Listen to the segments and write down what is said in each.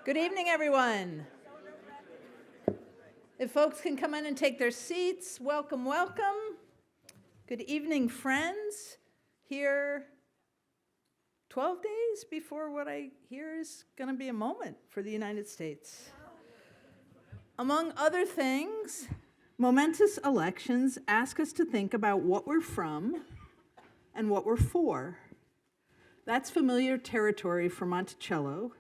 Good evening, everyone. If folks can come in and take their seats, welcome, welcome. Good evening, friends. Here 12 days before what I hear is going to be a moment for the United States. Among other things, momentous elections ask us to think about what we're from and what we're for. That's familiar territory for Monticello,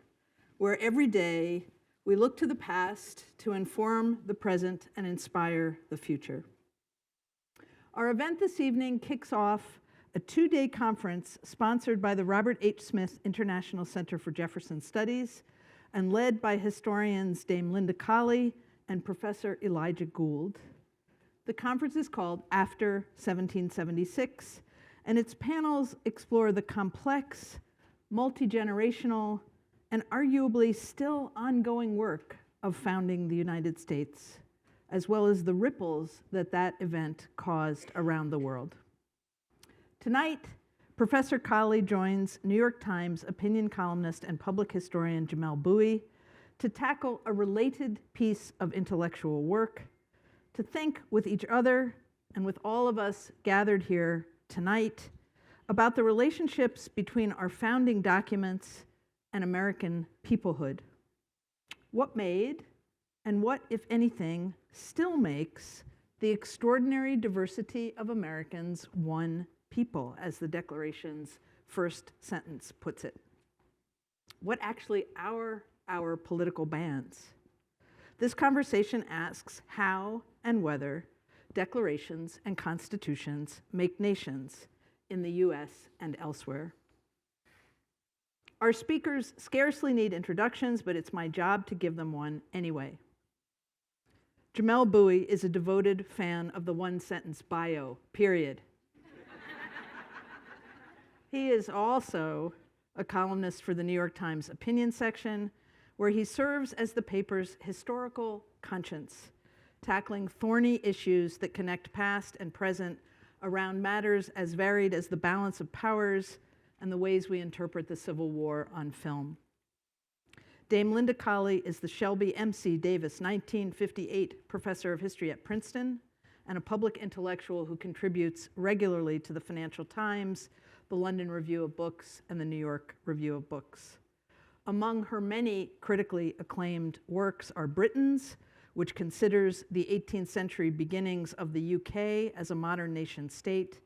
where every day we look to the past to inform the present and inspire the future. Our event this evening kicks off a 2-day conference sponsored by the Robert H. Smith International Center for Jefferson Studies and led by historians Dame Linda Colley and Professor Elijah Gould. The conference is called After 1776, and its panels explore the complex, multi-generational, and arguably still ongoing work of founding the United States, as well as the ripples that that event caused around the world. Tonight, Professor Colley joins New York Times opinion columnist and public historian Jamelle Bouie to tackle a related piece of intellectual work, to think with each other and with all of us gathered here tonight about the relationships between our founding documents and American peoplehood. What made, and what, if anything, still makes the extraordinary diversity of Americans one people, as the Declaration's first sentence puts it? What actually are our political bands? This conversation asks how and whether declarations and constitutions make nations in the US and elsewhere. Our speakers scarcely need introductions, but it's my job to give them one anyway. Jamelle Bouie is a devoted fan of the one-sentence bio, period. He is also a columnist for the New York Times opinion section, where he serves as the paper's historical conscience, tackling thorny issues that connect past and present around matters as varied as the balance of powers and the ways we interpret the Civil War on film. Dame Linda Colley is the Shelby M.C. Davis 1958 Professor of History at Princeton and a public intellectual who contributes regularly to the Financial Times, the London Review of Books, and the New York Review of Books. Among her many critically acclaimed works are Britons, which considers the 18th century beginnings of the UK as a modern nation state,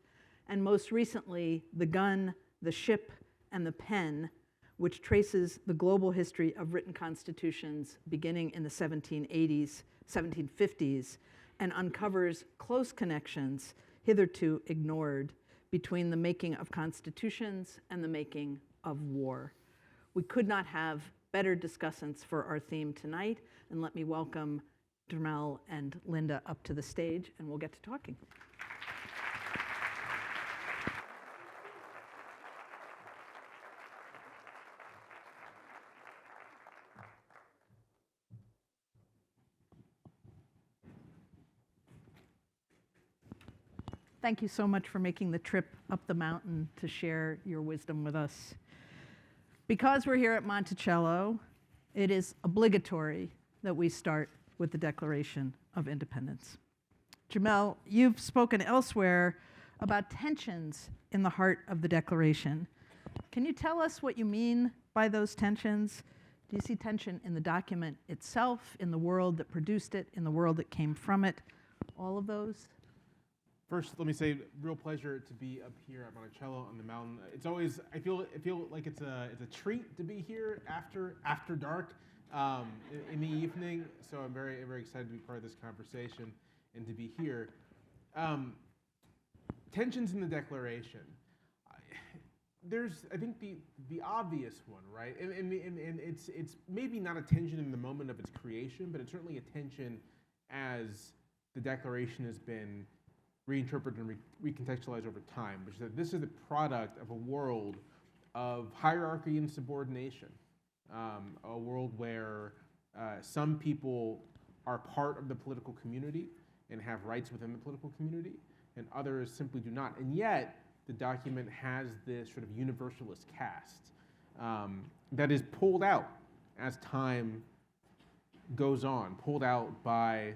and most recently, The Gun, The Ship, and the Pen, which traces the global history of written constitutions beginning in the 1750s, and uncovers close connections hitherto ignored between the making of constitutions and the making of war. We could not have better discussants for our theme tonight, and let me welcome Jamelle and Linda up to the stage, and we'll get to talking. Thank you so much for making the trip up the mountain to share your wisdom with us. Because we're here at Monticello, it is obligatory that we start with the Declaration of Independence. Jamelle, you've spoken elsewhere about tensions in the heart of the Declaration. Can you tell us what you mean by those tensions? Do you see tension in the document itself, in the world that produced it, in the world that came from it? All of those? First, let me say, real pleasure to be up here at Monticello on the mountain. It's always, I feel like it's a treat to be here after dark in the evening. So I'm very, very excited to be part of this conversation and to be here. Tensions in the Declaration. There's, I think, the obvious one, right? And it's maybe not a tension in the moment of its creation, but it's certainly a tension as the Declaration has been reinterpreted and recontextualized over time, which is that this is the product of a world of hierarchy and subordination, a world where some people are part of the political community and have rights within the political community, and others simply do not. And yet, the document has this sort of universalist cast that is pulled out as time goes on, pulled out by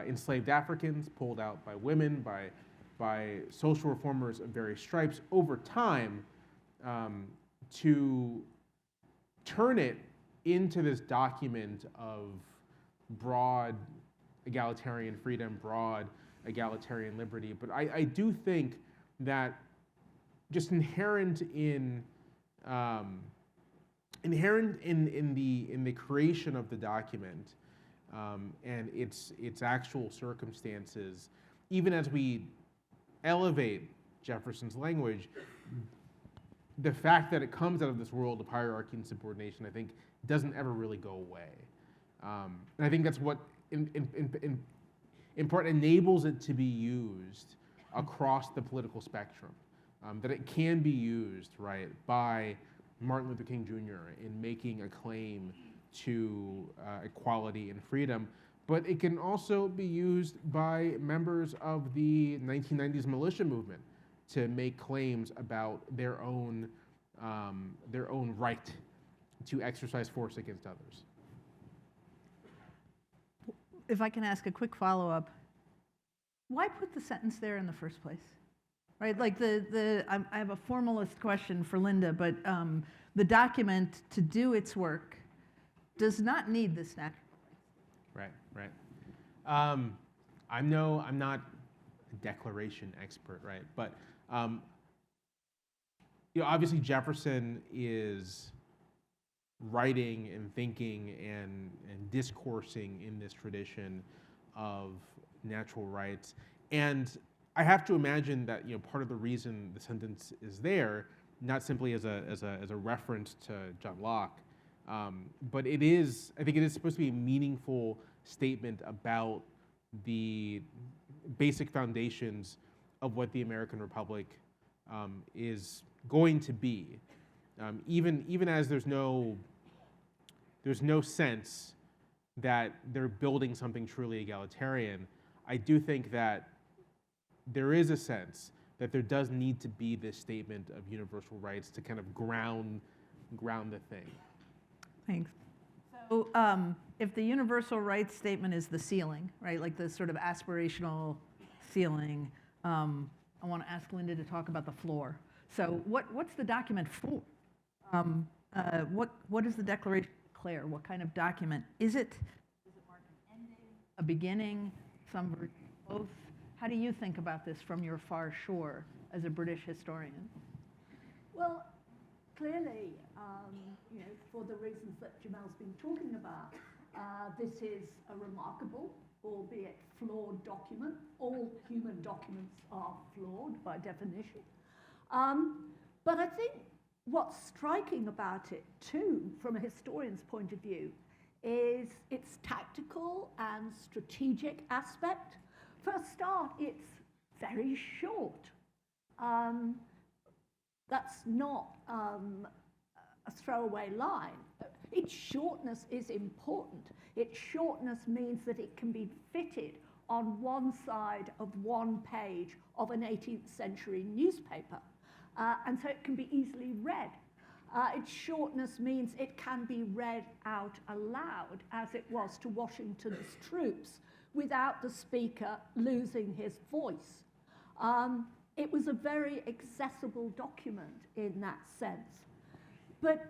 enslaved Africans, pulled out by women, by social reformers of various stripes over time, to turn it into this document of broad egalitarian freedom, broad egalitarian liberty. But I do think that just inherent in the creation of the document and its actual circumstances, even as we elevate Jefferson's language, the fact that it comes out of this world of hierarchy and subordination, I think, doesn't ever really go away. And I think that's what, in part, enables it to be used across the political spectrum. That it can be used, right, by Martin Luther King Jr. in making a claim to equality and freedom, but it can also be used by members of the 1990s militia movement to make claims about their own right to exercise force against others. If I can ask a quick follow-up, why put the sentence there in the first place? Right, like I have a formalist question for Linda, but the document, to do its work, does not need this natural. Right. I'm not a declaration expert, right? But obviously Jefferson is writing and thinking and discoursing in this tradition of natural rights, and I have to imagine that part of the reason the sentence is there, not simply as a reference to John Locke, but I think it is supposed to be a meaningful statement about the basic foundations of what the American Republic is going to be, even as there's no sense that they're building something truly egalitarian. I do think that there is a sense that there does need to be this statement of universal rights to kind of ground the thing. Thanks. So if the universal rights statement is the ceiling, right, like the sort of aspirational ceiling, I want to ask Linda to talk about the floor. So what's the document for? What does the Declaration declare? What kind of document is it? Does it mark an ending, a beginning, some version of both? How do you think about this from your far shore as a British historian? Well, clearly, for the reasons that Jamelle's been talking about, this is a remarkable, albeit flawed document. All human documents are flawed by definition. But I think what's striking about it, too, from a historian's point of view, is its tactical and strategic aspect. For a start, it's very short. That's not a throwaway line. Its shortness is important. Its shortness means that it can be fitted on one side of one page of an 18th century newspaper. And so it can be easily read. Its shortness means it can be read out aloud, as it was to Washington's troops, without the speaker losing his voice. It was a very accessible document in that sense. But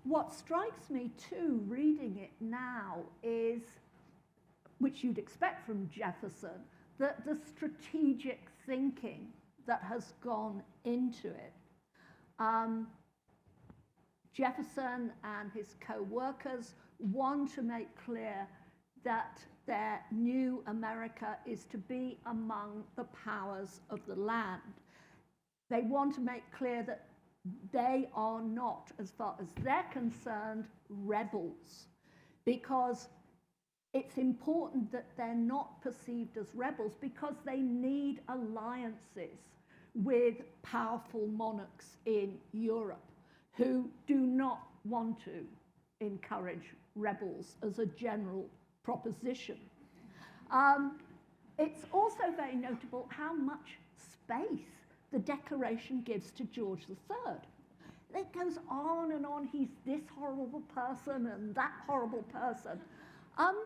what strikes me too, reading it now, is, which you'd expect from Jefferson, that the strategic thinking that has gone into it. Jefferson and his co-workers want to make clear that their new America is to be among the powers of the land. They want to make clear that they are not, as far as they're concerned, rebels, because it's important that they're not perceived as rebels, because they need alliances with powerful monarchs in Europe who do not want to encourage rebels as a general proposition. It's also very notable how much space the Declaration gives to George III. it goes on and on. He's this horrible person and that horrible person. And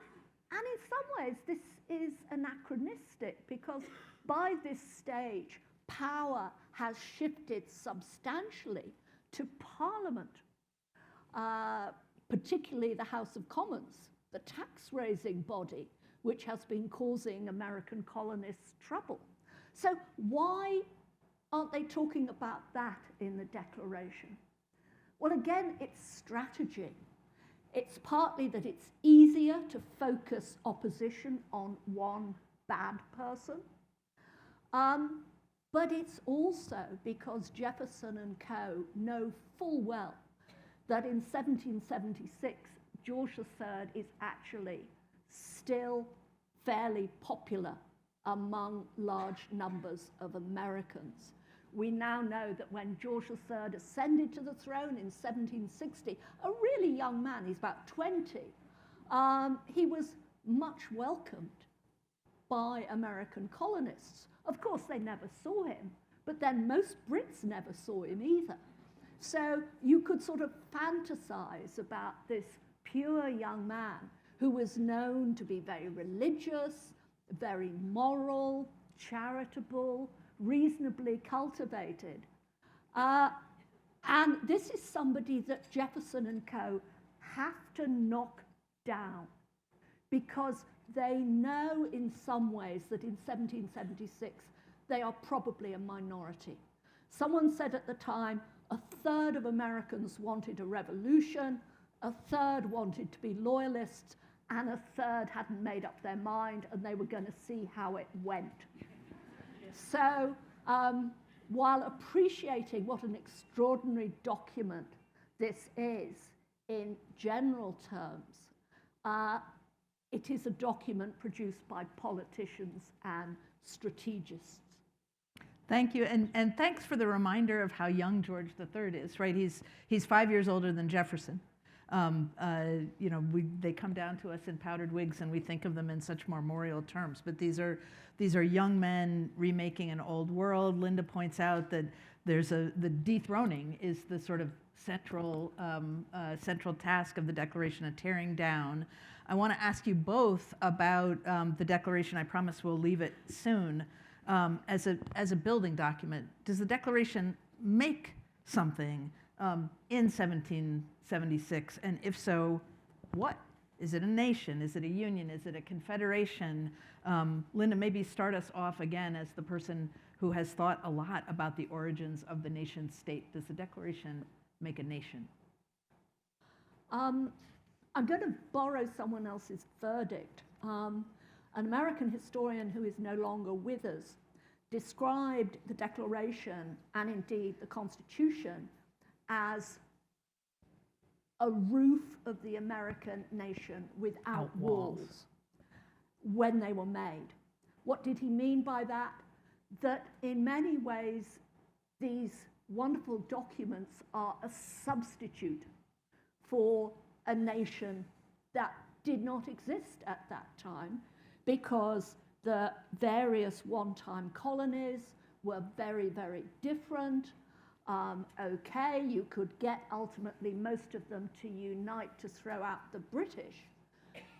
in some ways, this is anachronistic because by this stage, power has shifted substantially to Parliament, particularly the House of Commons, the tax-raising body, which has been causing American colonists trouble. So why aren't they talking about that in the Declaration? Well, again, it's strategy. It's partly that it's easier to focus opposition on one bad person, but it's also because Jefferson and co. know full well that in 1776, George III is actually still fairly popular among large numbers of Americans. We now know that when George III ascended to the throne in 1760, a really young man, he's about 20, he was much welcomed by American colonists. Of course, they never saw him, but then most Brits never saw him either. So you could sort of fantasize about this pure young man who was known to be very religious, very moral, charitable, reasonably cultivated. And this is somebody that Jefferson and co. have to knock down because they know in some ways that in 1776 they are probably a minority. Someone said at the time, a third of Americans wanted a revolution, a third wanted to be loyalists, and a third hadn't made up their mind and they were going to see how it went. So while appreciating what an extraordinary document this is in general terms, it is a document produced by politicians and strategists. Thank you, and thanks for the reminder of how young George III is, right? He's 5 years older than Jefferson. You know, they come down to us in powdered wigs and we think of them in such memorial terms, but these are young men remaking an old world. Linda points out that the dethroning is the sort of central task of the Declaration, of tearing down. I want to ask you both about the Declaration. I promise we'll leave it soon. As a building document, does the Declaration make something in 1776? And if so, what? Is it a nation? Is it a union? Is it a confederation? Linda, maybe start us off again as the person who has thought a lot about the origins of the nation state. Does the Declaration make a nation? I'm going to borrow someone else's verdict. An American historian who is no longer with us described the Declaration and indeed the Constitution as a roof of the American nation without walls when they were made. What did he mean by that? That in many ways these wonderful documents are a substitute for a nation that did not exist at that time, because the various one-time colonies were very, very different. Okay, you could get ultimately most of them to unite to throw out the British,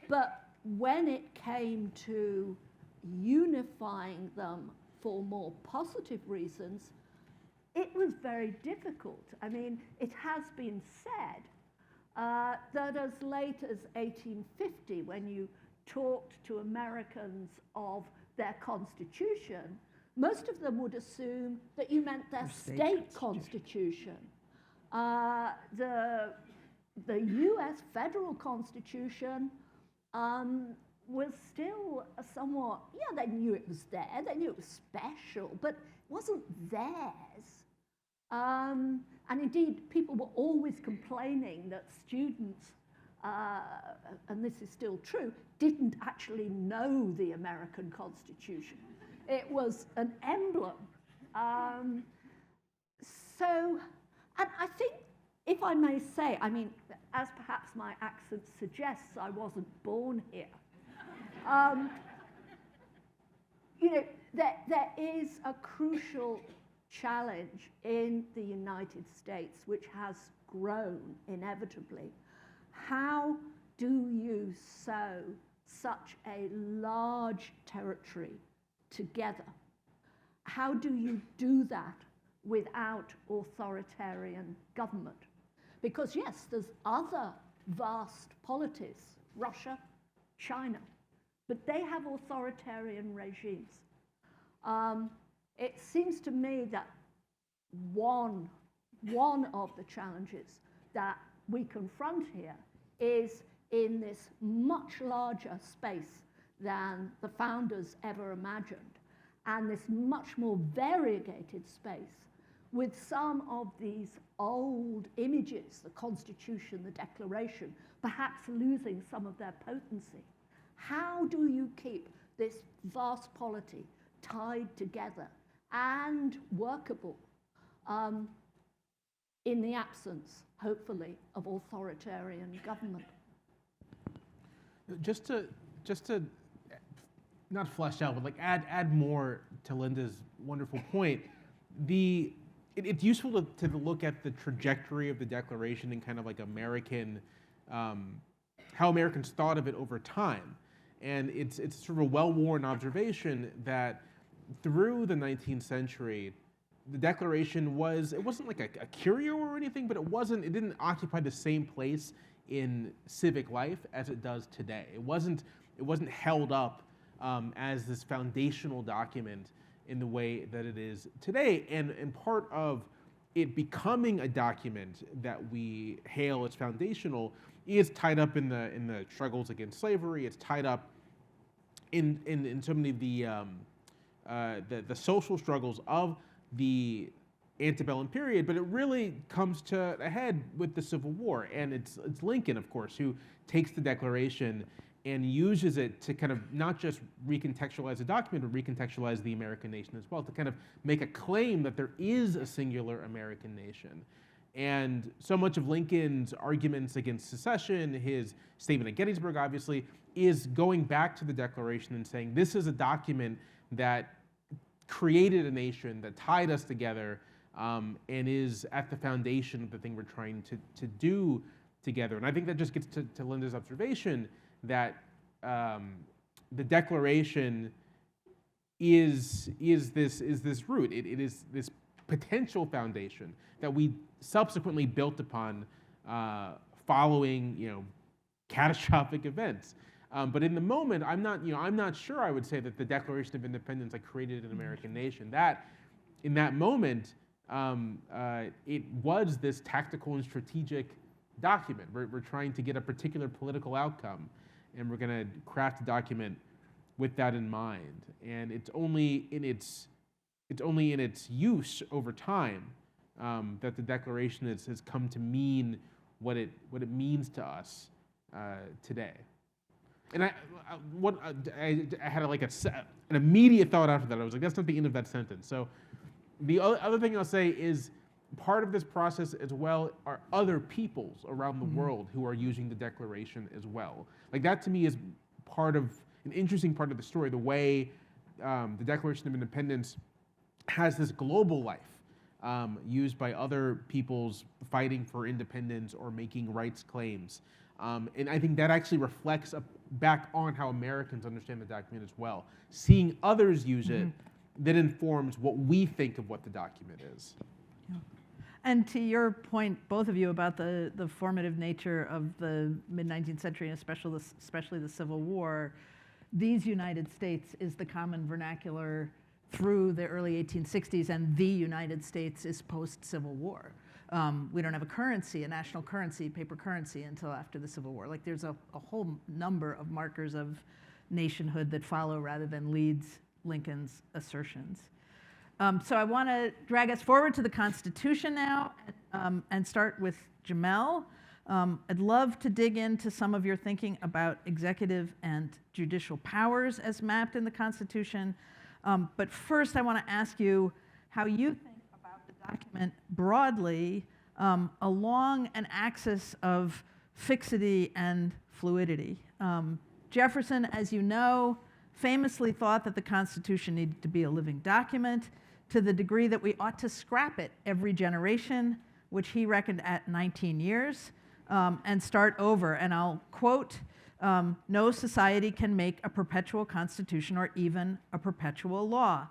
but when it came to unifying them for more positive reasons, it was very difficult. I mean, it has been said that as late as 1850, when you talked to Americans of their constitution, most of them would assume that you meant their state constitution. The US federal constitution was still a somewhat, yeah, they knew it was there, they knew it was special, but it wasn't theirs. And indeed, people were always complaining that students, and this is still true, didn't actually know the American Constitution. It was an emblem. So, and I think, if I may say, I mean, as perhaps my accent suggests, I wasn't born here. You know, there is a crucial challenge in the United States, which has grown inevitably. How do you sew such a large territory together? How do you do that without authoritarian government? Because yes, there's other vast polities, Russia, China, but they have authoritarian regimes. It seems to me that one of the challenges that we confront here is in this much larger space than the founders ever imagined, and this much more variegated space with some of these old images, the Constitution, the Declaration, perhaps losing some of their potency. How do you keep this vast polity tied together and workable in the absence, hopefully, of authoritarian government? Just to not flesh out, but like add more to Linda's wonderful point. It's useful to look at the trajectory of the Declaration and kind of like how Americans thought of it over time. And it's sort of a well-worn observation that through the 19th century, the Declaration wasn't like a curio or anything, but it didn't occupy the same place in civic life as it does today. It wasn't held up as this foundational document in the way that it is today. And part of it becoming a document that we hail as foundational is tied up in the struggles against slavery. It's tied up in so many of the social struggles of the antebellum period, but it really comes to a head with the Civil War. And it's Lincoln, of course, who takes the Declaration and uses it to kind of not just recontextualize the document, but recontextualize the American nation as well, to kind of make a claim that there is a singular American nation. And so much of Lincoln's arguments against secession, his statement at Gettysburg, obviously, is going back to the Declaration and saying this is a document that created a nation, that tied us together, and is at the foundation of the thing we're trying to do together. And I think that just gets to Linda's observation that the Declaration is this root. It is this potential foundation that we subsequently built upon following catastrophic events. But in the moment, I'm not sure I would say that the Declaration of Independence created an American nation. That in that moment, it was this tactical and strategic document. We're trying to get a particular political outcome, and we're going to craft a document with that in mind. And it's only in its use over time that the Declaration has come to mean what it means to us today. And I had an immediate thought after that. I was like, that's not the end of that sentence. So the other thing I'll say is part of this process as well are other peoples around the world who are using the Declaration as well. Like that to me is an interesting part of the story, the way the Declaration of Independence has this global life used by other peoples fighting for independence or making rights claims. And I think that actually reflects back on how Americans understand the document as well. Seeing others use it that informs what we think of what the document is. Yeah. And to your point, both of you, about the formative nature of the mid-19th century, and especially the Civil War, these United States is the common vernacular through the early 1860s, and the United States is post-Civil War. We don't have a national currency, paper currency, until after the Civil War. Like there's a whole number of markers of nationhood that follow rather than leads Lincoln's assertions. So I want to drag us forward to the Constitution now and start with Jamelle. I'd love to dig into some of your thinking about executive and judicial powers as mapped in the Constitution. But first, I want to ask you how you think about the document broadly along an axis of fixity and fluidity. Jefferson, as you know, famously thought that the Constitution needed to be a living document, to the degree that we ought to scrap it every generation, which he reckoned at 19 years, and start over. And I'll quote, no society can make a perpetual constitution or even a perpetual law,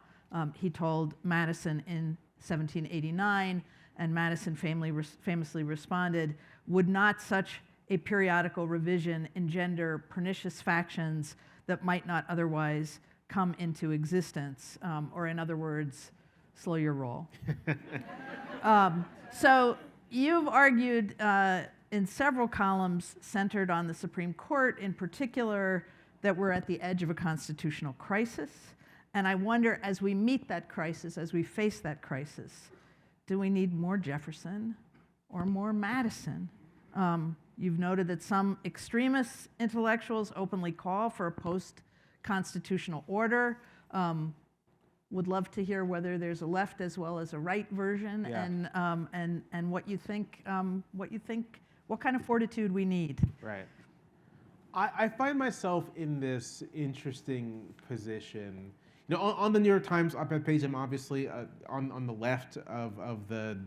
he told Madison in 1789, and Madison famously responded, would not such a periodical revision engender pernicious factions that might not otherwise come into existence, or in other words, slow your roll. So you've argued in several columns centered on the Supreme Court in particular that we're at the edge of a constitutional crisis. And I wonder, as we meet that crisis, as we face that crisis, do we need more Jefferson or more Madison? You've noted that some extremist intellectuals openly call for a post-constitutional order. Would love to hear whether there's a left as well as a right version, Yeah. and what you think, what kind of fortitude we need. Right. I find myself in this interesting position. You know, on the New York Times op-ed page, I'm obviously on the left of the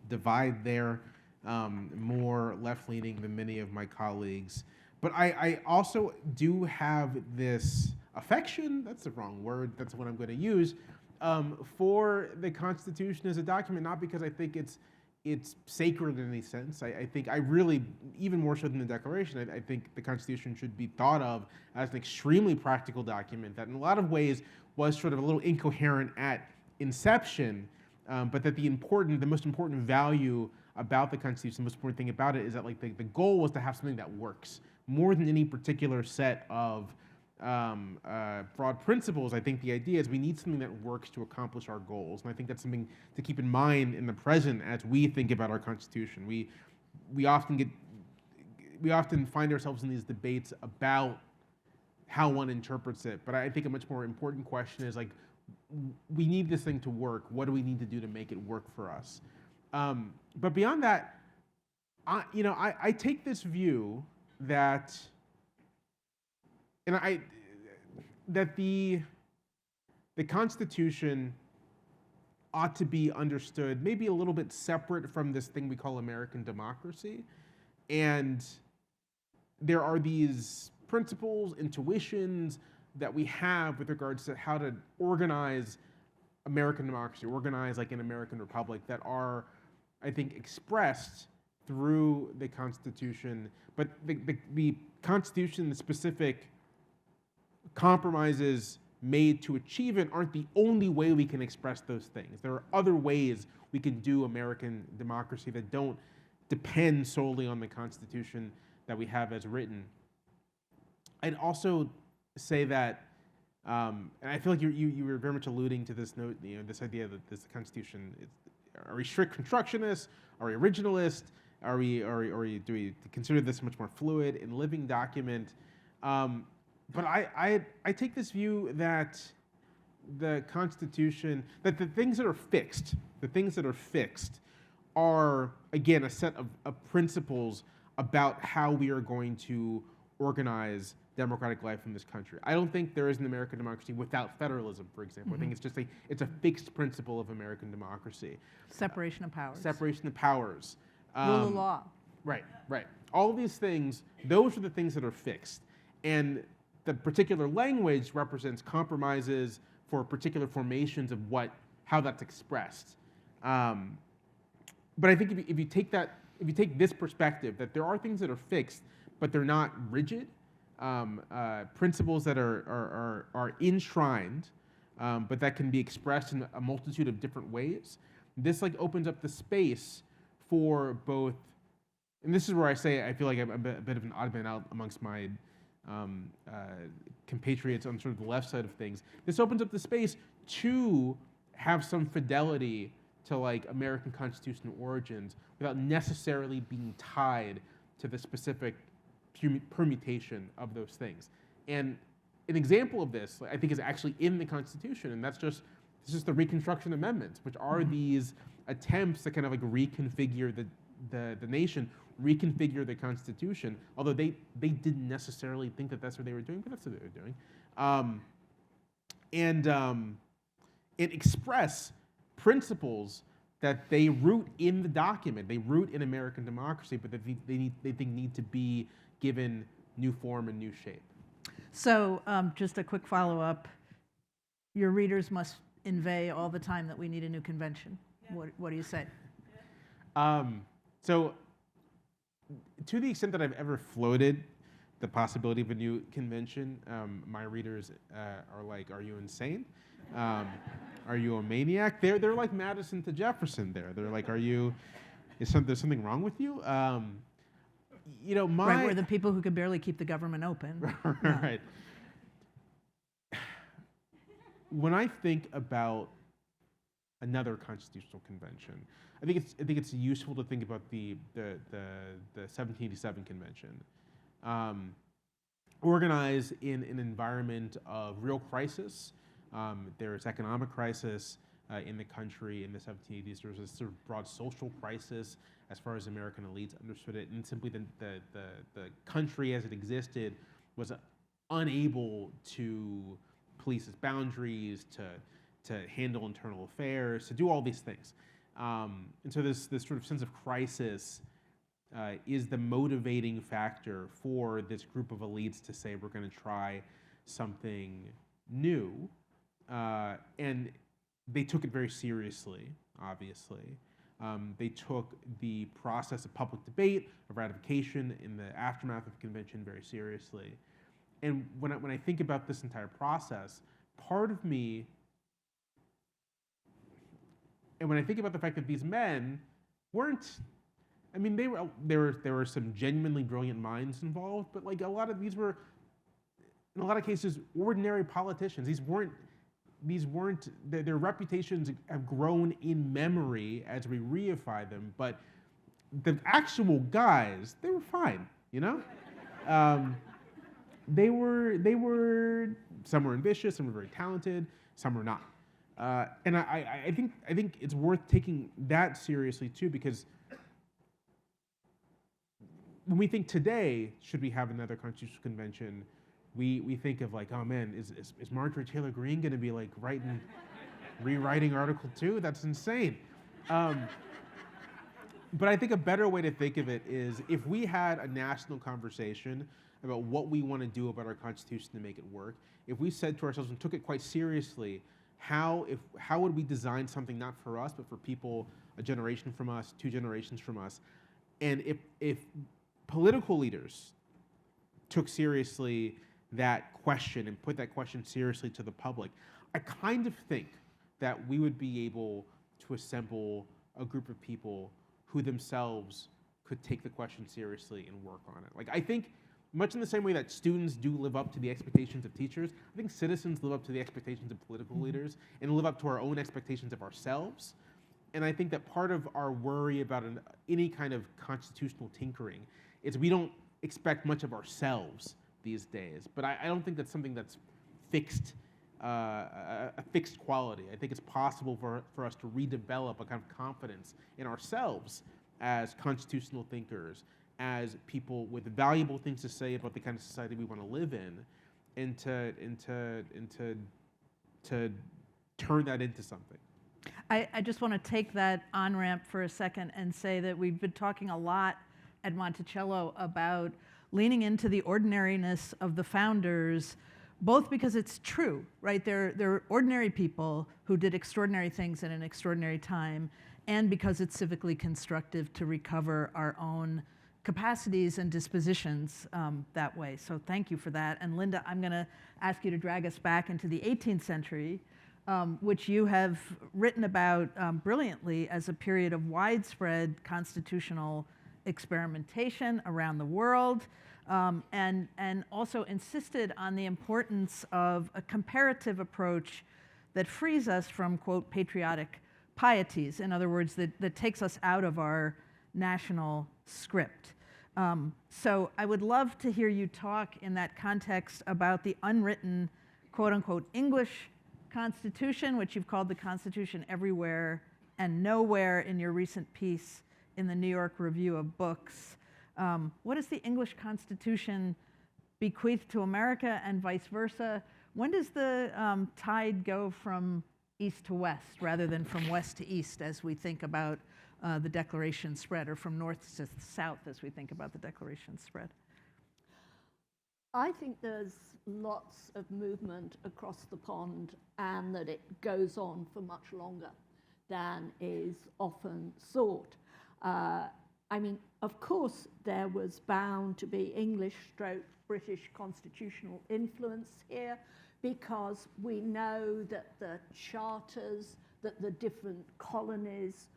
divide there, more left-leaning than many of my colleagues. But I also do have this affection, that's the wrong word, that's what I'm going to use, for the Constitution as a document, not because I think it's sacred in any sense. I think I really, even more so than the Declaration, I think the Constitution should be thought of as an extremely practical document that in a lot of ways was sort of a little incoherent at inception, but that the most important value about the Constitution, the most important thing about it is that like the goal was to have something that works more than any particular set of broad principles. I think the idea is we need something that works to accomplish our goals, and I think that's something to keep in mind in the present as we think about our Constitution. We often find ourselves in these debates about how one interprets it, but I think a much more important question is like, we need this thing to work. What do we need to do to make it work for us? But beyond that, I take this view that, that the Constitution ought to be understood maybe a little bit separate from this thing we call American democracy. And there are these principles, intuitions that we have with regards to how to organize American democracy, organize like an American republic, that are, I think, expressed through the Constitution. But the Constitution, the specific compromises made to achieve it, aren't the only way we can express those things. There are other ways we can do American democracy that don't depend solely on the Constitution that we have as written. I'd also say that, and I feel like you were very much alluding to this note, this idea that this Constitution is, are we strict constructionists? Are we originalists? Do we consider this much more fluid and living document? But I take this view that the Constitution, that the things that are fixed are, again, a set of principles about how we are going to organize democratic life in this country. I don't think there is an American democracy without federalism, for example. Mm-hmm. I think it's a fixed principle of American democracy. Separation of powers. Separation of powers. Rule of law. Right. All of these things, those are the things that are fixed. And the particular language represents compromises for particular formations of how that's expressed. But I think if you take this perspective, that there are things that are fixed, but they're not rigid, principles that are enshrined, but that can be expressed in a multitude of different ways. This like opens up the space for both, and this is where I say I feel like I'm a bit of an odd man out amongst my compatriots on sort of the left side of things. This opens up the space to have some fidelity to like American constitutional origins without necessarily being tied to the specific permutation of those things. And an example of this, I think, is actually in the Constitution, and this is the Reconstruction Amendments, which are these attempts to kind of like reconfigure the nation, reconfigure the Constitution, although they didn't necessarily think that that's what they were doing, but that's what they were doing. And express principles that they root in the document, they root in American democracy, but that they think need to be given new form and new shape. So just a quick follow-up. Your readers must inveigh all the time that we need a new convention. Yeah. What do you say? So to the extent that I've ever floated the possibility of a new convention, my readers are like, are you insane? Are you a maniac? They're like Madison to Jefferson there. They're like, there's something wrong with you? Right, we're the people who can barely keep the government open. Right. When I think about another constitutional convention, I think it's useful to think about the 1787 convention, organized in an environment of real crisis. There's economic crisis in the country in the 1780s. There was a sort of broad social crisis as far as American elites understood it, and simply the country as it existed was unable to police its boundaries, to handle internal affairs, to do all these things. And so this sort of sense of crisis is the motivating factor for this group of elites to say we're going to try something new. And they took it very seriously, obviously. They took the process of public debate, of ratification in the aftermath of the convention very seriously. And when I think about this entire process, part of me, and when I think about the fact that these men weren't, I mean, there were some genuinely brilliant minds involved, but like a lot of these were, in a lot of cases, ordinary politicians. These weren't, their reputations have grown in memory as we reify them, but the actual guys, they were fine, you know? They were, some were ambitious, some were very talented, some were not. And I think it's worth taking that seriously too, because when we think today, should we have another constitutional convention, we think of like, oh man, is Marjorie Taylor Greene going to be like rewriting Article 2? That's insane. But I think a better way to think of it is if we had a national conversation about what we want to do about our Constitution to make it work, if we said to ourselves and took it quite seriously, how would we design something not for us, but for people a generation from us, 2 generations from us? And if political leaders took seriously that question and put that question seriously to the public, I kind of think that we would be able to assemble a group of people who themselves could take the question seriously and work on it. Like, I think much in the same way that students do live up to the expectations of teachers, I think citizens live up to the expectations of political leaders and live up to our own expectations of ourselves. And I think that part of our worry about any kind of constitutional tinkering is we don't expect much of ourselves these days. But I don't think that's something that's fixed, a fixed quality. I think it's possible for us to redevelop a kind of confidence in ourselves as constitutional thinkers, as people with valuable things to say about the kind of society we want to live in, and to turn that into something. I just want to take that on-ramp for a second and say that we've been talking a lot at Monticello about leaning into the ordinariness of the founders, both because it's true, right? They're ordinary people who did extraordinary things in an extraordinary time, and because it's civically constructive to recover our own capacities and dispositions that way. So thank you for that. And Linda, I'm going to ask you to drag us back into the 18th century, which you have written about brilliantly as a period of widespread constitutional experimentation around the world, and also insisted on the importance of a comparative approach that frees us from, quote, patriotic pieties. In other words, that takes us out of our national script. So I would love to hear you talk in that context about the unwritten, quote unquote, English Constitution, which you've called the Constitution Everywhere and Nowhere in your recent piece in the New York Review of Books. What does the English Constitution bequeath to America and vice versa? When does the tide go from east to west rather than from west to east as we think about the Declaration spread, or from north to south as we think about the Declaration spread? I think there's lots of movement across the pond, and that it goes on for much longer than is often thought. I mean, of course, there was bound to be English/British constitutional influence here, because we know that the charters that the different colonies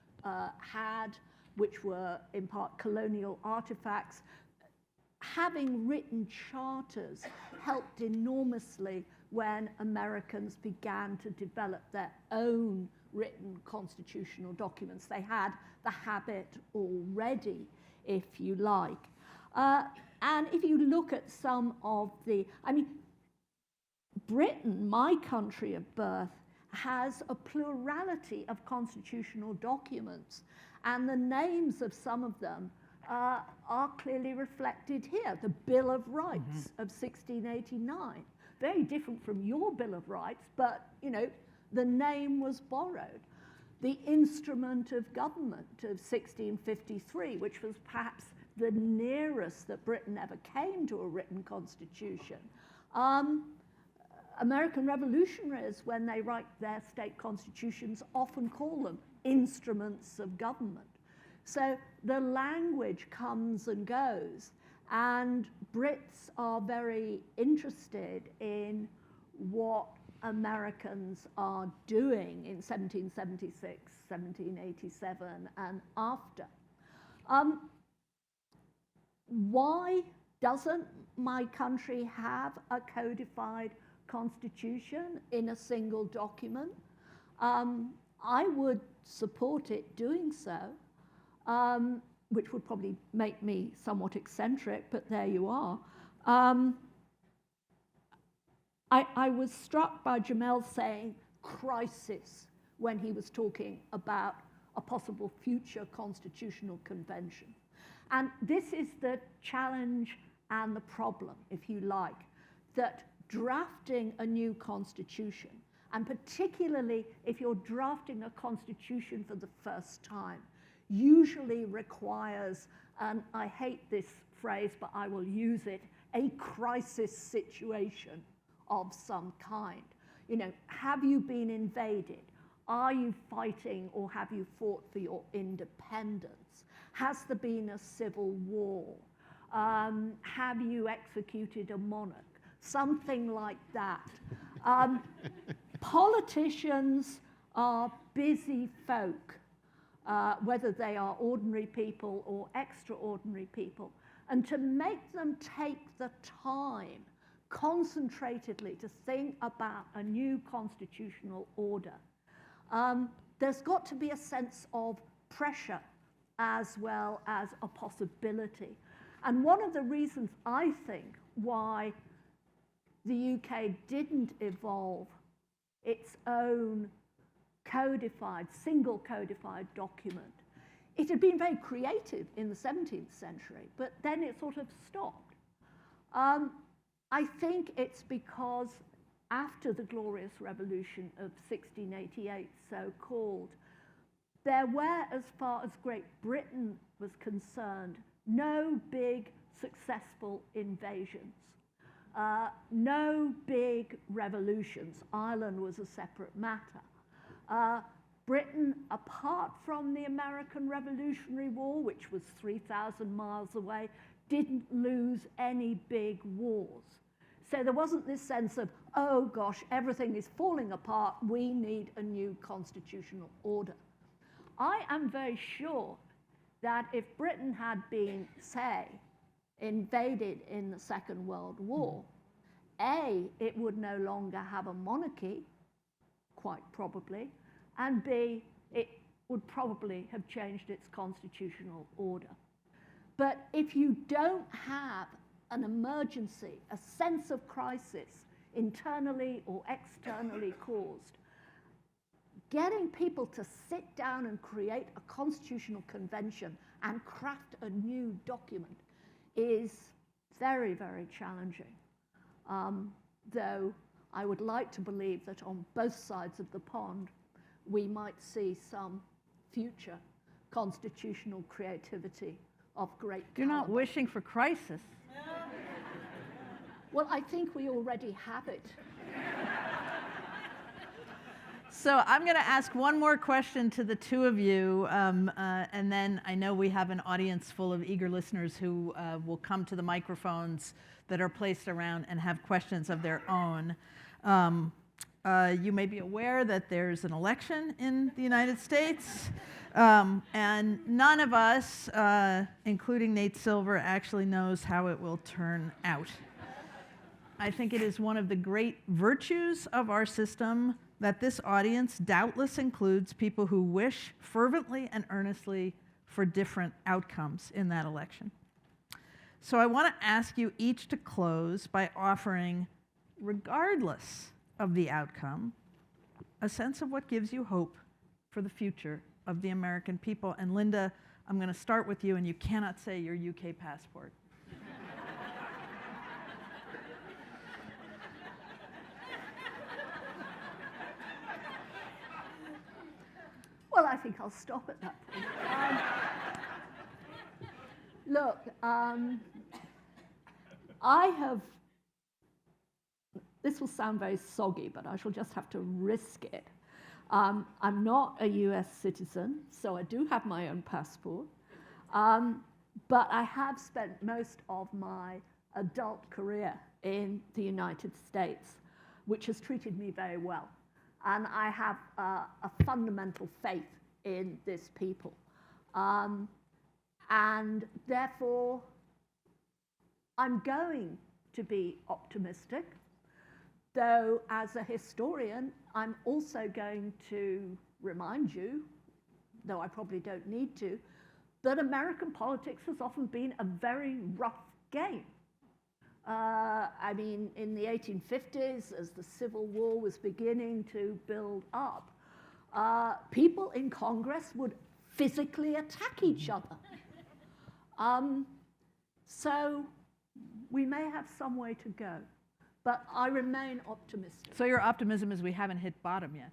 had, which were in part colonial artifacts, having written charters helped enormously when Americans began to develop their own written constitutional documents. They had the habit already, if you like. And if you look at some of the, I mean, Britain, my country of birth, has a plurality of constitutional documents, and the names of some of them are clearly reflected here. The Bill of Rights of 1689, very different from your Bill of Rights, but, you know, the name was borrowed. The Instrument of Government of 1653, which was perhaps the nearest that Britain ever came to a written constitution. American revolutionaries, when they write their state constitutions, often call them instruments of government. So the language comes and goes, and Brits are very interested in what Americans are doing in 1776, 1787, and after. Why doesn't my country have a codified constitution in a single document? I would support it doing so, which would probably make me somewhat eccentric, but there you are. I was struck by Jamelle saying crisis when he was talking about a possible future constitutional convention. And this is the challenge and the problem, if you like, that drafting a new constitution, and particularly if you're drafting a constitution for the first time, usually requires, and I hate this phrase, but I will use it, a crisis situation of some kind. You know, have you been invaded? Are you fighting, or have you fought for your independence? Has there been a civil war? Have you executed a monarch? Something like that. Politicians are busy folk, whether they are ordinary people or extraordinary people. And to make them take the time concentratedly to think about a new constitutional order, there's got to be a sense of pressure as well as a possibility. And one of the reasons I think why the UK didn't evolve its own codified, single codified document, it had been very creative in the 17th century, but then it sort of stopped. I think it's because after the Glorious Revolution of 1688, so-called, there were, as far as Great Britain was concerned, no big successful invasions, no big revolutions. Ireland was a separate matter. Britain, apart from the American Revolutionary War, which was 3,000 miles away, didn't lose any big wars. So there wasn't this sense of, oh gosh, everything is falling apart, we need a new constitutional order. I am very sure that if Britain had been, say, invaded in the Second World War, A, it would no longer have a monarchy, quite probably, and B, it would probably have changed its constitutional order. But if you don't have an emergency, a sense of crisis, internally or externally caused, getting people to sit down and create a constitutional convention and craft a new document is very, very challenging. Though I would like to believe that on both sides of the pond, we might see some future constitutional creativity of great You're not caliber. wishing for crisis. Well, I think we already have it. So I'm going to ask one more question to the two of you, and then I know we have an audience full of eager listeners who will come to the microphones that are placed around and have questions of their own. You may be aware that there's an election in the United States, and none of us, including Nate Silver, actually knows how it will turn out. I think it is one of the great virtues of our system that this audience doubtless includes people who wish fervently and earnestly for different outcomes in that election. So I want to ask you each to close by offering, regardless of the outcome, a sense of what gives you hope for the future of the American people. And Linda, I'm going to start with you, and you cannot say your UK passport. Well, I think I'll stop at that point. Look, this will sound very soggy, but I shall just have to risk it. I'm not a US citizen, so I do have my own passport. But I have spent most of my adult career in the United States, which has treated me very well. And I have a fundamental faith in this people. And therefore, I'm going to be optimistic, though as a historian, I'm also going to remind you, though I probably don't need to, that American politics has often been a very rough game. I mean, in the 1850s, as the Civil War was beginning to build up, people in Congress would physically attack each other. So we may have some way to go, but I remain optimistic. So your optimism is we haven't hit bottom yet.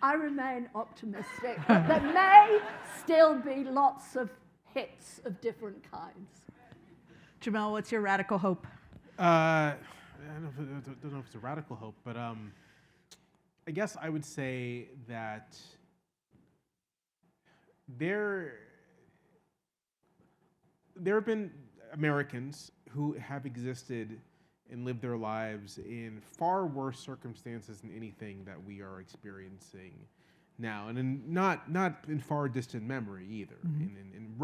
I remain optimistic, but there may still be lots of hits of different kinds. Jamelle, what's your radical hope? I don't know if it's a radical hope, but I guess I would say that there have been Americans who have existed and lived their lives in far worse circumstances than anything that we are experiencing now, and not in far distant memory either. In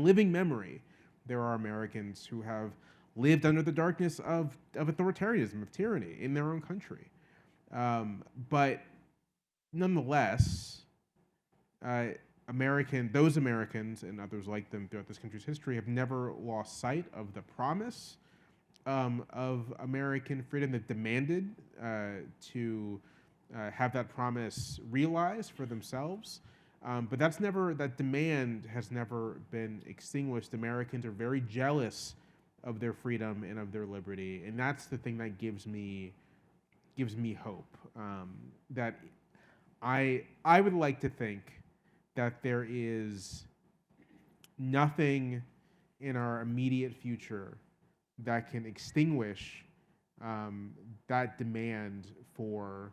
living memory, there are Americans who have lived under the darkness of authoritarianism, of tyranny in their own country. But nonetheless, those Americans and others like them throughout this country's history have never lost sight of the promise of American freedom, that demanded to have that promise realized for themselves. But that demand has never been extinguished. Americans are very jealous of their freedom and of their liberty, and that's the thing that gives me hope. That I would like to think that there is nothing in our immediate future that can extinguish that demand for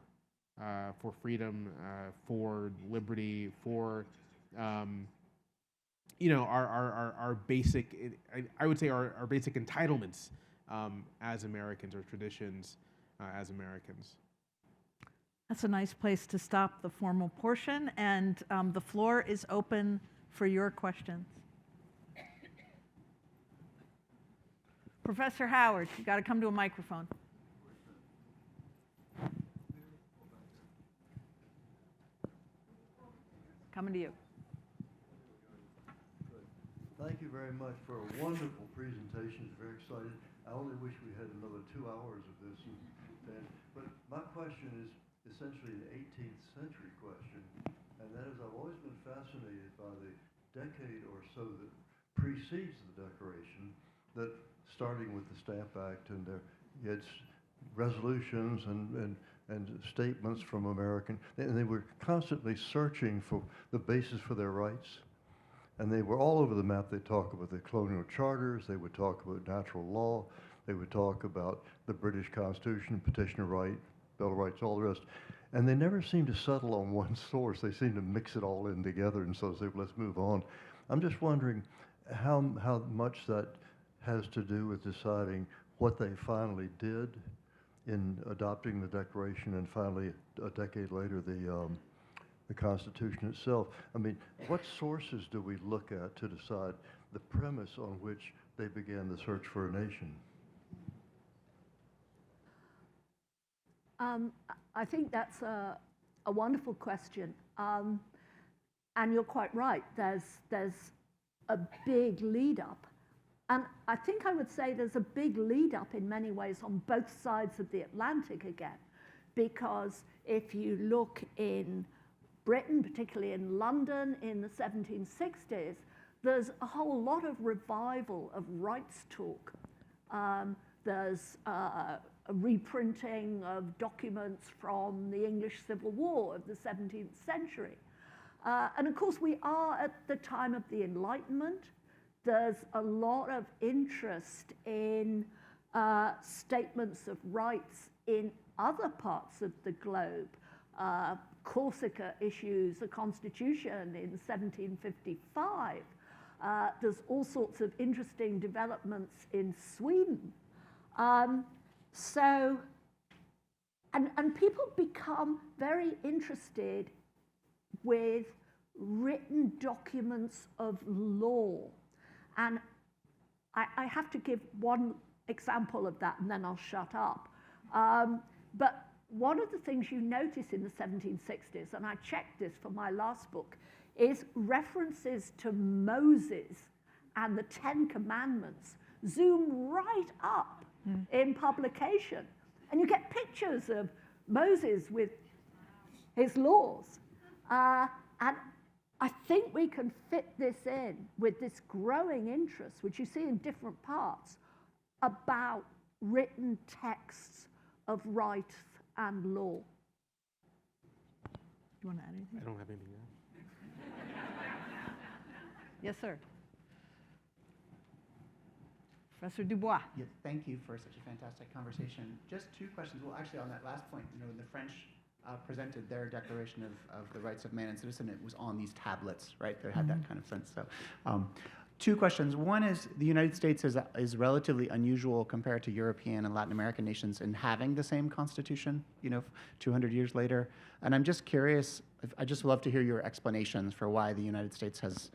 freedom, for liberty, for our basic, I would say our basic entitlements as Americans, or traditions as Americans. That's a nice place to stop the formal portion, and the floor is open for your questions. Professor Howard, you got to come to a microphone. Coming to you. Thank you very much for a wonderful presentation. It's very exciting. I only wish we had another 2 hours of this. But my question is essentially an 18th century question, and that is, I've always been fascinated by decade or so that precedes the Declaration, that starting with the Stamp Act and its resolutions and statements from American, and they were constantly searching for the basis for their rights. And they were all over the map. They talk about the colonial charters, they would talk about natural law, they would talk about the British Constitution, petitioner right, Bill of Rights, all the rest. And they never seemed to settle on one source. They seemed to mix it all in together and so say, let's move on. I'm just wondering how much that has to do with deciding what they finally did in adopting the Declaration and finally, a decade later, the Constitution itself. I mean, what sources do we look at to decide the premise on which they began the search for a nation? I think that's a wonderful question. And you're quite right, there's a big lead up. And I think I would say there's a big lead up in many ways on both sides of the Atlantic again. Because if you look in Britain, particularly in London in the 1760s, there's a whole lot of revival of rights talk. There's a reprinting of documents from the English Civil War of the 17th century. And of course, we are at the time of the Enlightenment. There's a lot of interest in statements of rights in other parts of the globe. Corsica issues a constitution in 1755. There's all sorts of interesting developments in Sweden. And people become very interested with written documents of law. And I have to give one example of that and then I'll shut up. But one of the things you notice in the 1760s, and I checked this for my last book, is references to Moses and the Ten Commandments zoom right up in publication. And you get pictures of Moses with his laws. And I think we can fit this in with this growing interest, which you see in different parts, about written texts of rights and law. Do you want to add anything? I don't have anything else. Yes, sir. Professor Dubois. Yes, thank you for such a fantastic conversation. Just two questions. Well, actually, on that last point, when the French presented their Declaration of the Rights of Man and Citizen, it was on these tablets, right? That had that kind of sense. So, two questions. One is the United States is relatively unusual compared to European and Latin American nations in having the same constitution, 200 years later. And I'm just curious, I just love to hear your explanations for why the United States has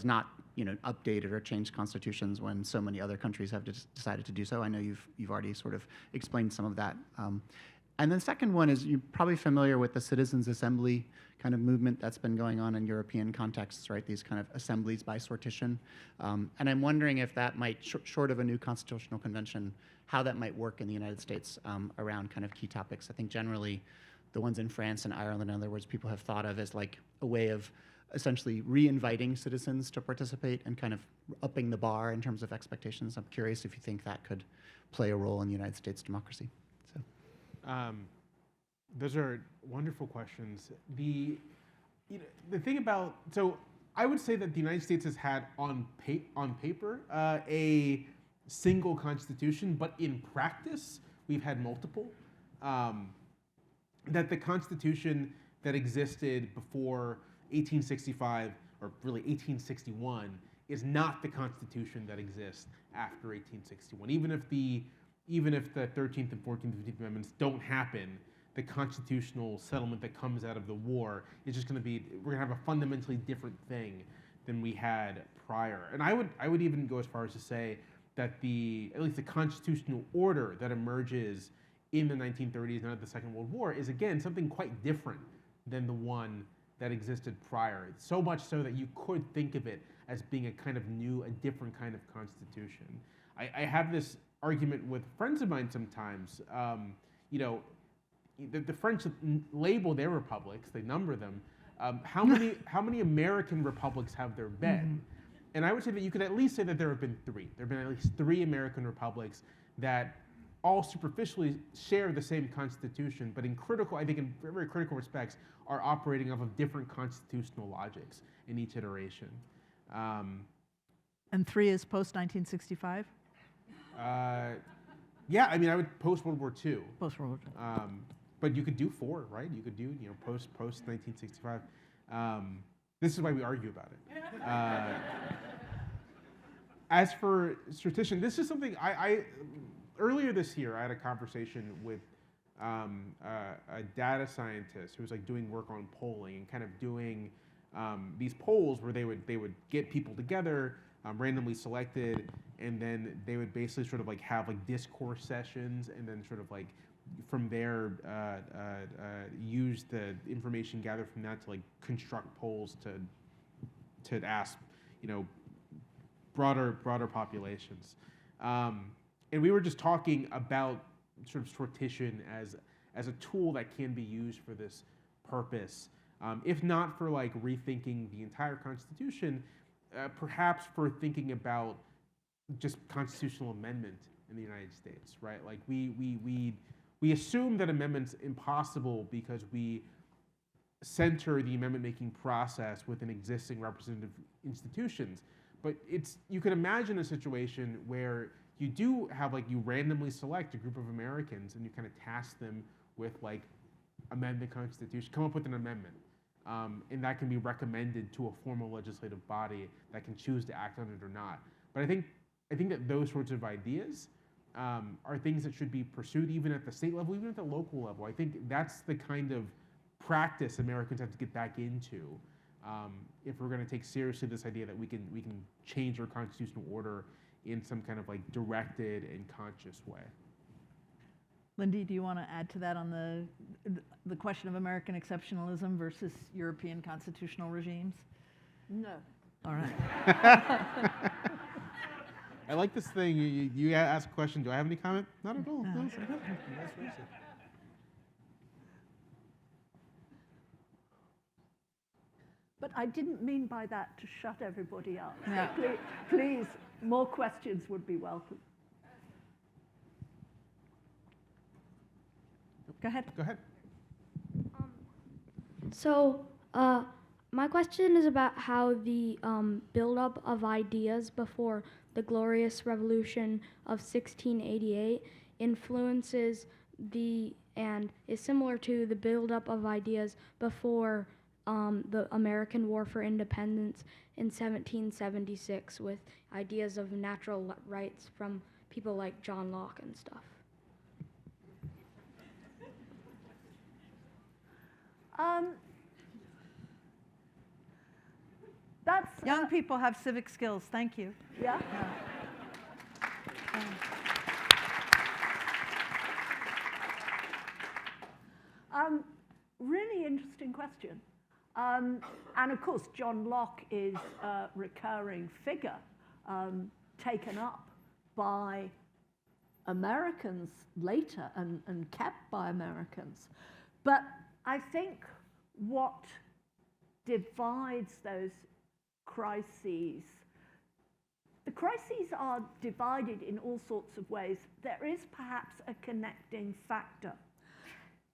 not, updated or changed constitutions when so many other countries have decided to do so. I know you've already sort of explained some of that. And then the second one is you're probably familiar with the Citizens Assembly kind of movement that's been going on in European contexts, right? These kind of assemblies by sortition. And I'm wondering if that might, short of a new constitutional convention, how that might work in the United States around kind of key topics. I think generally the ones in France and Ireland, in other words, people have thought of as like a way of essentially re-inviting citizens to participate and kind of upping the bar in terms of expectations. I'm curious if you think that could play a role in the United States democracy. Those are wonderful questions. The thing about, so I would say that the United States has had on paper a single constitution, but in practice we've had multiple. That the Constitution that existed before 1865, or really 1861, is not the Constitution that exists after 1861. Even if the 13th and 14th and 15th Amendments don't happen, the constitutional settlement that comes out of the war is just going to be, we're going to have a fundamentally different thing than we had prior. And I would even go as far as to say that at least the constitutional order that emerges in the 1930s and out of the Second World War is, again, something quite different than the one that existed prior. So much so that you could think of it as being a kind of new, a different kind of constitution. I have this argument with friends of mine sometimes. The French label their republics, they number them, How many American republics have there been? And I would say that you could at least say that there have been three. There have been at least three American republics that all superficially share the same constitution, but in very critical respects, are operating off of different constitutional logics in each iteration. And 3 is post-1965? Yeah, I mean, I would post World War II. Post-World War II. But you could do 4, right? You could do, post 1965. This is why we argue about it. As for Strategian, this is something I earlier this year I had a conversation with a data scientist who was like doing work on polling and kind of doing these polls where they would get people together, randomly selected, and then they would basically sort of like have like discourse sessions, and then sort of like from there use the information gathered from that to like construct polls to ask broader populations. And we were just talking about sort of sortition as a tool that can be used for this purpose, if not for like rethinking the entire Constitution, perhaps for thinking about just constitutional amendment in the United States, right? Like we assume that amendment's impossible because we center the amendment-making process within existing representative institutions. But you can imagine a situation where you do have you randomly select a group of Americans and you kind of task them with amend the Constitution, come up with an amendment. And that can be recommended to a formal legislative body that can choose to act on it or not. But I think that those sorts of ideas are things that should be pursued even at the state level, even at the local level. I think that's the kind of practice Americans have to get back into if we're going to take seriously this idea that we can change our constitutional order in some kind of directed and conscious way. Lindy, do you want to add to that on the question of American exceptionalism versus European constitutional regimes? No. All right. I like this thing. You ask a question. Do I have any comment? Not at all. No. No, it's okay. Vice versa. But I didn't mean by that to shut everybody up. Yeah. Please, more questions would be welcome. Go ahead. Go ahead. So, my question is about how the buildup of ideas before the Glorious Revolution of 1688 influences and is similar to the buildup of ideas before the American War for Independence in 1776 with ideas of natural rights from people like John Locke and stuff. That's Young people have civic skills. Thank you. yeah. Really interesting question. And of course, John Locke is a recurring figure taken up by Americans later and kept by Americans. But I think what divides those crises, the crises are divided in all sorts of ways. There is perhaps a connecting factor.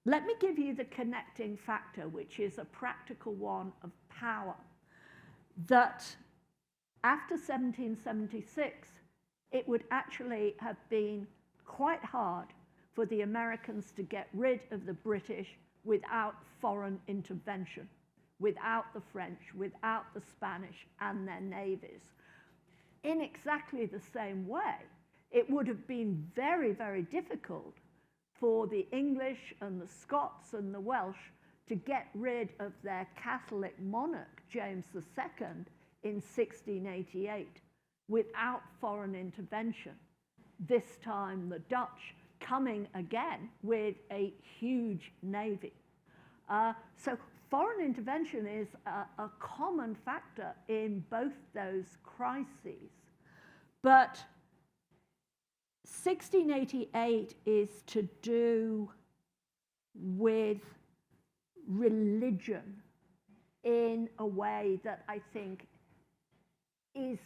Let me give you the connecting factor, which is a practical one of power. That after 1776, it would actually have been quite hard for the Americans to get rid of the British without foreign intervention, without the French, without the Spanish and their navies. In exactly the same way, it would have been very, very difficult for the English and the Scots and the Welsh to get rid of their Catholic monarch, James II, in 1688 without foreign intervention. This time the Dutch coming again with a huge navy. So foreign intervention is a common factor in both those crises. But 1688 is to do with religion in a way that I think is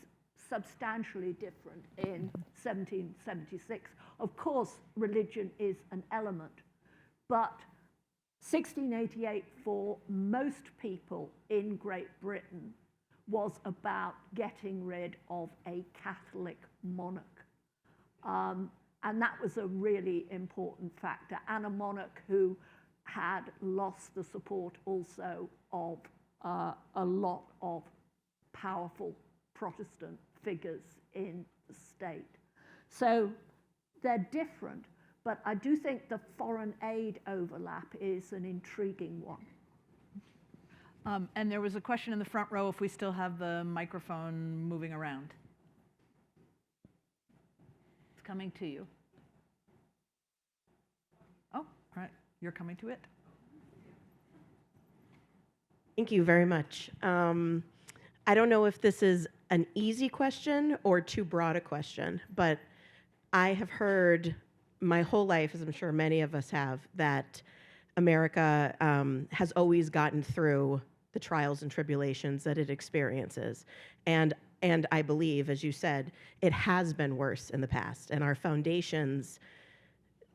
substantially different in 1776. Of course, religion is an element, but 1688 for most people in Great Britain was about getting rid of a Catholic monarch. And that was a really important factor, and a monarch who had lost the support also of a lot of powerful Protestant figures in the state. So they're different, but I do think the foreign aid overlap is an intriguing one. And there was a question in the front row if we still have the microphone moving around. It's coming to you. Oh, all right, you're coming to it. Thank you very much. I don't know if this is an easy question or too broad a question, but I have heard my whole life, as I'm sure many of us have, that America has always gotten through the trials and tribulations that it experiences. And I believe, as you said, it has been worse in the past, and our foundations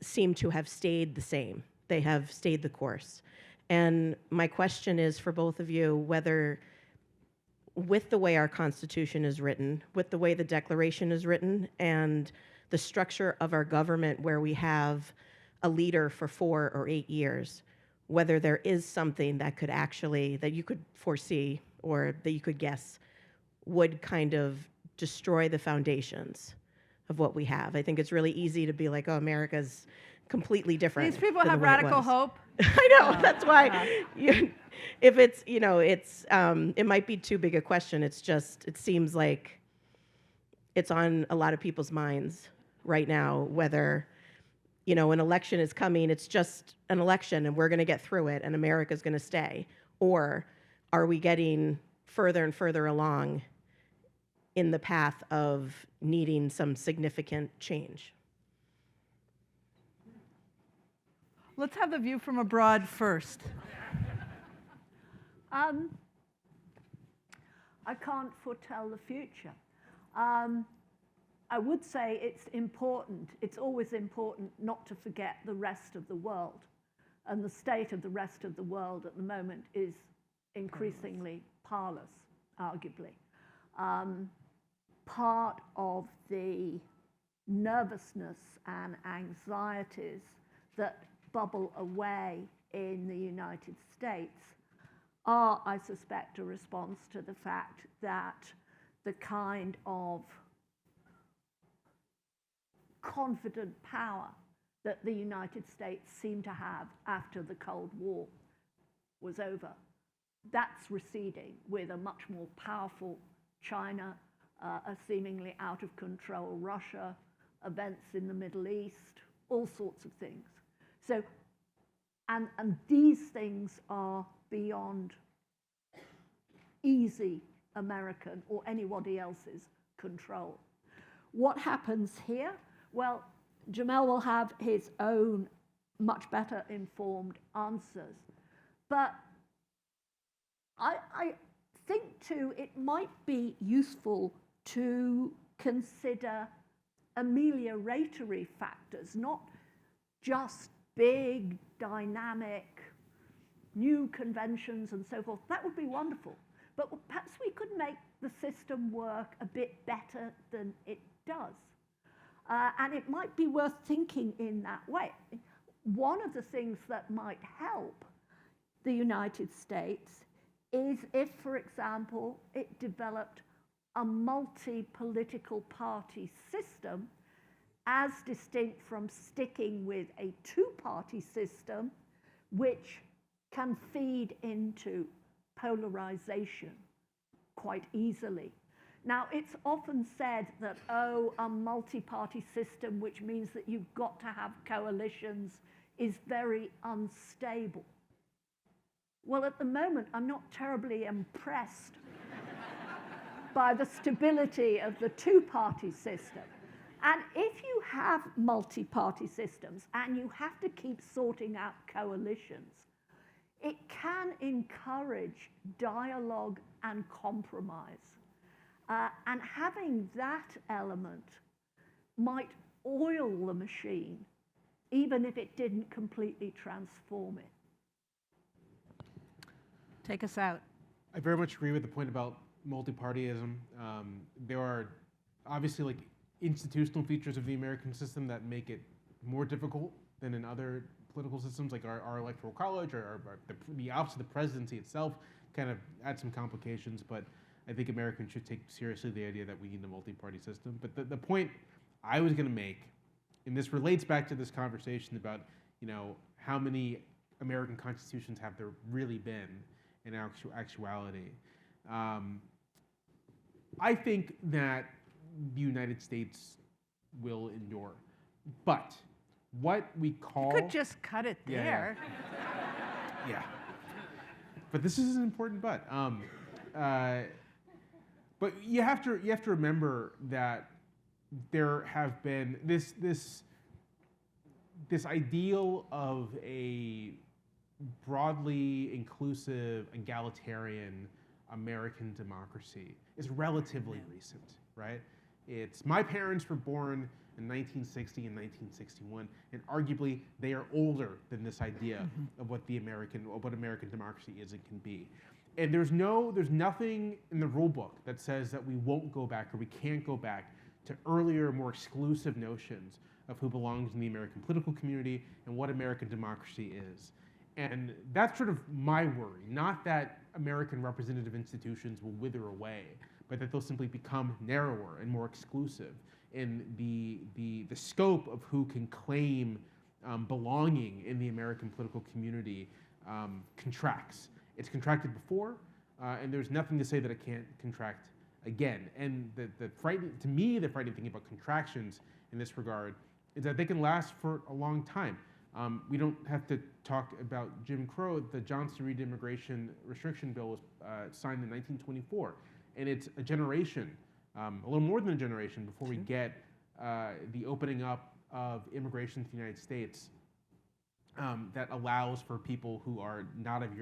seem to have stayed the same. They have stayed the course. And my question is for both of you, whether with the way our Constitution is written, with the way the Declaration is written, and the structure of our government where we have a leader for 4 or 8 years, whether there is something that could actually, that you could foresee or that you could guess would kind of destroy the foundations of what we have. I think it's really easy to be like, oh, America's completely different. These people than have the way it radical was. hope. I know, that's why, if it's, it might be too big a question. It's just, it seems like it's on a lot of people's minds right now, whether, an election is coming, it's just an election and we're going to get through it and America's going to stay. Or are we getting further and further along in the path of needing some significant change? Let's have the view from abroad first. I can't foretell the future. I would say it's always important not to forget the rest of the world. And the state of the rest of the world at the moment is increasingly parlous, arguably. Part of the nervousness and anxieties that bubble away in the United States are, I suspect, a response to the fact that the kind of confident power that the United States seemed to have after the Cold War was over, that's receding with a much more powerful China, a seemingly out of control Russia, events in the Middle East, all sorts of things. So, and these things are beyond easy American or anybody else's control. What happens here? Well, Jamelle will have his own much better informed answers. But I think too it might be useful to consider amelioratory factors, not just big, dynamic, new conventions and so forth. That would be wonderful. But perhaps we could make the system work a bit better than it does. And it might be worth thinking in that way. One of the things that might help the United States is if, for example, it developed a multi-political party system as distinct from sticking with a two-party system, which can feed into polarization quite easily. Now, it's often said that, a multi-party system, which means that you've got to have coalitions, is very unstable. Well, at the moment, I'm not terribly impressed by the stability of the two-party system. And if you have multi-party systems and you have to keep sorting out coalitions, it can encourage dialogue and compromise. And having that element might oil the machine, even if it didn't completely transform it. Take us out. I very much agree with the point about multipartyism. There are obviously like institutional features of the American system that make it more difficult than in other political systems, like our electoral college or the office of the presidency itself kind of adds some complications, but I think Americans should take seriously the idea that we need a multi-party system. But the point I was going to make, and this relates back to this conversation about, how many American constitutions have there really been in actuality. I think that the United States will endure, but what we call... You could just cut it there. Yeah. But this is an important but. But you have to remember that there have been this ideal of a broadly inclusive, egalitarian American democracy is relatively recent, right? My parents were born in 1960 and 1961, and arguably they are older than this idea of what American democracy is and can be. And there's nothing in the rule book that says that we won't go back or we can't go back to earlier, more exclusive notions of who belongs in the American political community and what American democracy is. And that's sort of my worry, not that American representative institutions will wither away, but that they'll simply become narrower and more exclusive. And the scope of who can claim belonging in the American political community contracts. It's contracted before, and there's nothing to say that it can't contract again. And the frightening thing about contractions in this regard is that they can last for a long time. We don't have to talk about Jim Crow. The Johnson-Reed Immigration Restriction Bill was signed in 1924, and it's a generation, a little more than a generation, before we get the opening up of immigration to the United States that allows for people who are not of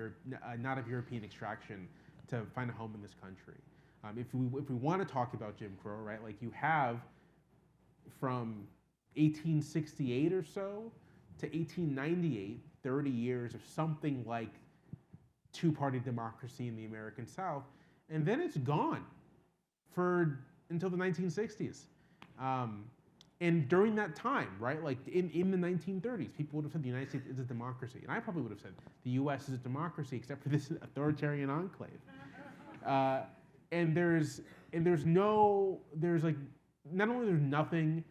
European extraction to find a home in this country. If we want to talk about Jim Crow, right, like you have from 1868 or so to 1898, 30 years of something like two-party democracy in the American South, and then it's gone until the 1960s. And during that time, right, like in the 1930s, people would have said the United States is a democracy, and I probably would have said the U.S. is a democracy, except for this authoritarian enclave. And there's not only there's nothing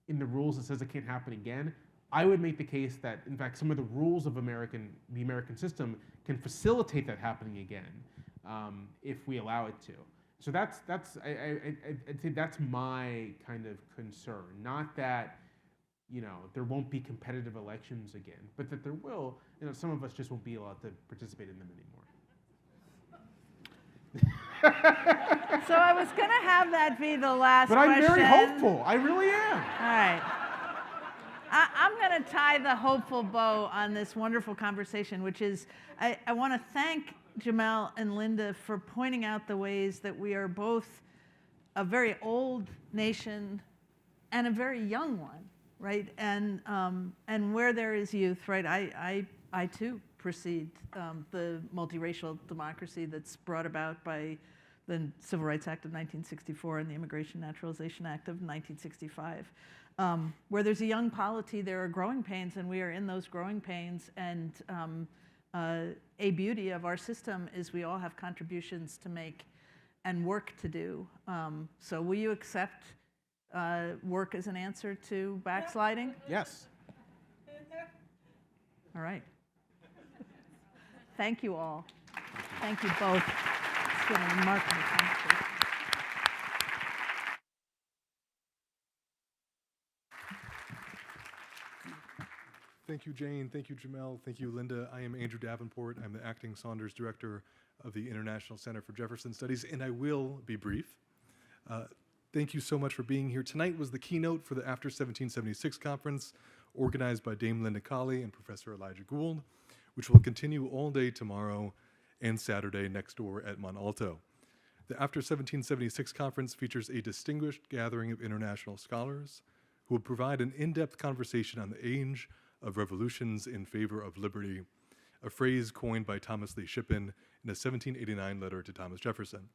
in the rules that says it can't happen again. I would make the case that, in fact, some of the rules of the American system can facilitate that happening again if we allow it to. So I'd say that's my kind of concern. Not that, there won't be competitive elections again, but that there will. Some of us just won't be allowed to participate in them anymore. So I was going to have that be the last question. But I'm very hopeful. I really am. All right. I'm going to tie the hopeful bow on this wonderful conversation, which is I want to thank Jamelle and Linda for pointing out the ways that we are both a very old nation and a very young one, right? And where there is youth, right? I too precede the multiracial democracy that's brought about by the Civil Rights Act of 1964 and the Immigration Naturalization Act of 1965. Where there's a young polity, there are growing pains, and we are in those growing pains. And a beauty of our system is we all have contributions to make and work to do. So will you accept work as an answer to backsliding? Yes. All right. Thank you all. Thank you both. It's been a remarkable conversation. Thank you, Jane. Thank you, Jamelle. Thank you, Linda. I am Andrew Davenport. I'm the Acting Saunders Director of the International Center for Jefferson Studies, and I will be brief. Thank you so much for being here. Tonight was the keynote for the After 1776 conference organized by Dame Linda Colley and Professor Elijah Gould. which will continue all day tomorrow and Saturday next door at Mont Alto. The After 1776 conference features a distinguished gathering of international scholars who will provide an in-depth conversation on the age of revolutions in favor of liberty, a phrase coined by Thomas Lee Shippen in a 1789 letter to Thomas Jefferson.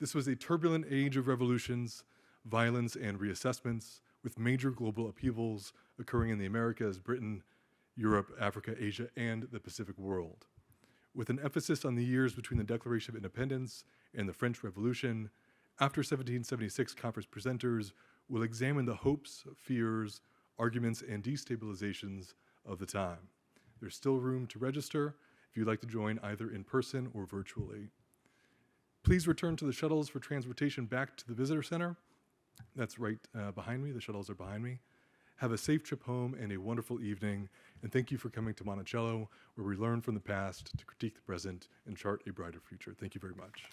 This was a turbulent age of revolutions, violence, and reassessments, with major global upheavals occurring in the Americas, Britain, Europe, Africa, Asia, and the Pacific world. With an emphasis on the years between the Declaration of Independence and the French Revolution, After 1776 conference presenters will examine the hopes, fears, arguments, and destabilizations of the time. There's still room to register if you'd like to join either in person or virtually. Please return to the shuttles for transportation back to the Visitor Center. That's right behind me. The shuttles are behind me. Have a safe trip home and a wonderful evening. And thank you for coming to Monticello, where we learn from the past to critique the present and chart a brighter future. Thank you very much.